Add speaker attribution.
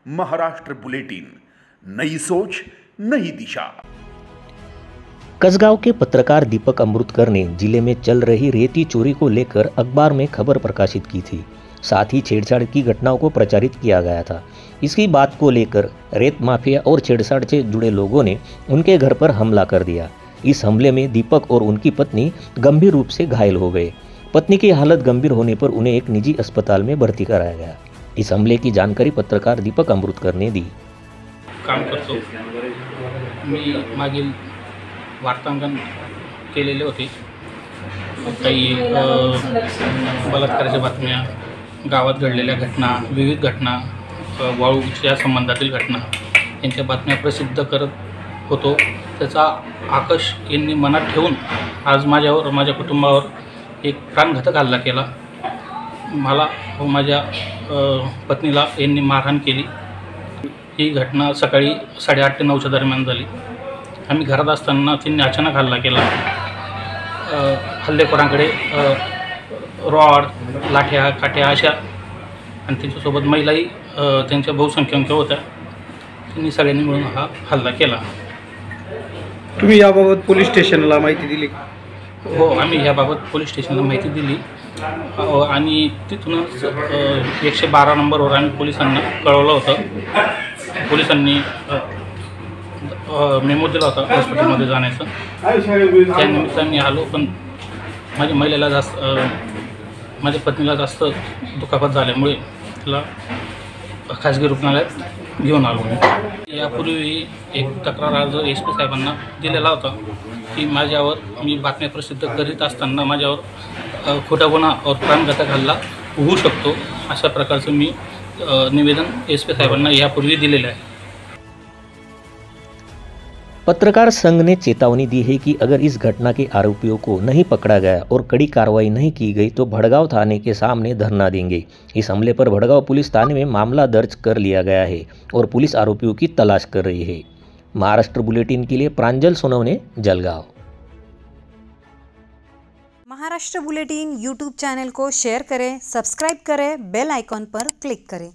Speaker 1: Maharashtra bulletin, नई सोच नई दिशा।
Speaker 2: कसगांव के पत्रकार दीपक अमृतकर ने जिले में चल रही रेती चोरी को लेकर अखबार में खबर प्रकाशित की थी। साथ ही छेड़छाड़ की घटनाओं को प्रचारित किया गया था। इसी बात को लेकर रेत माफिया और छेड़छाड़ से जुड़े लोगों ने उनके घर पर हमला कर दिया। इस हमले में दीपक और उनकी पत्नी गंभीर रूप से घायल हो गए। पत्नी की हालत गंभीर होने पर उन्हें एक निजी अस्पताल में भर्ती कराया गया। इस हमले की जानकारी पत्रकार दीपक अमृतकर ने दी।
Speaker 3: काम करतो मी मागील वार्तांकन केलेले होते। काही बलात्काराच्या बातम्या, गावात घडलेल्या घटना, विविध घटना, वाळूच्या संबंधातील घटना यांच्या बातम्या प्रसिद्ध करत होतो। त्याचा आकर्ष यांनी मनात ठेवून आज माझ्यावर, माझ्या कुटुंबावर एक प्राणघातक हल्ला केला। मला व माझ्या पत्नीला यांनी मारहाण केली। ही घटना सकाळी 8:30 ते 9च्या दरम्यान झाली। आम्ही घरात असताना त्यांनी अचानक हल्ला केला। हल्लेखोरांकडे रॉड, लाठ्या, काठ्या अशा आणि त्यांच्यासोबत महिलाही त्यांच्या बहुसंख्यांक होत्या। त्यांनी सगळ्यांनी मिळून हा हल्ला केला।
Speaker 4: तुम्ही याबाबत पोलीस स्टेशनला माहिती दिली?
Speaker 3: हो, आम्ही याबाबत पोलीस स्टेशनला माहिती दिली आणि तिथूनच 112 नंबरवर आम्ही पोलिसांना कळवलं होतं। पोलिसांनी मेमो दिला होता हॉस्पिटलमध्ये जाण्याचं। त्या निमित्ताने आलो, पण माझ्या पत्नीला जास्त दुखापत झाल्यामुळे तिला खाजगी रुग्णालयात घेऊन आलो मी। यापूर्वी एक तक्रार अर्ज SP साहेबांना दिलेला होता की मी बातम्या प्रसिद्ध करीत असताना माझ्यावर खोटा गुन्हा और प्राणघातक हल्ला होऊ शकतो, अशा प्रकारचं मी निवेदन SP साहेबांना यापूर्वी दिलेलं आहे।
Speaker 2: पत्रकार संघ ने चेतावनी दी है कि अगर इस घटना के आरोपियों को नहीं पकड़ा गया और कड़ी कार्रवाई नहीं की गई तो भड़गांव थाने के सामने धरना देंगे। इस हमले पर भड़गांव पुलिस थाने में मामला दर्ज कर लिया गया है और पुलिस आरोपियों की तलाश कर रही है। महाराष्ट्र बुलेटिन के लिए Pranjal Sonawane, Jalgaon.
Speaker 5: Maharashtra bulletin YouTube channel को शेयर करें, सब्सक्राइब करें, बेल आइकॉन पर क्लिक करें।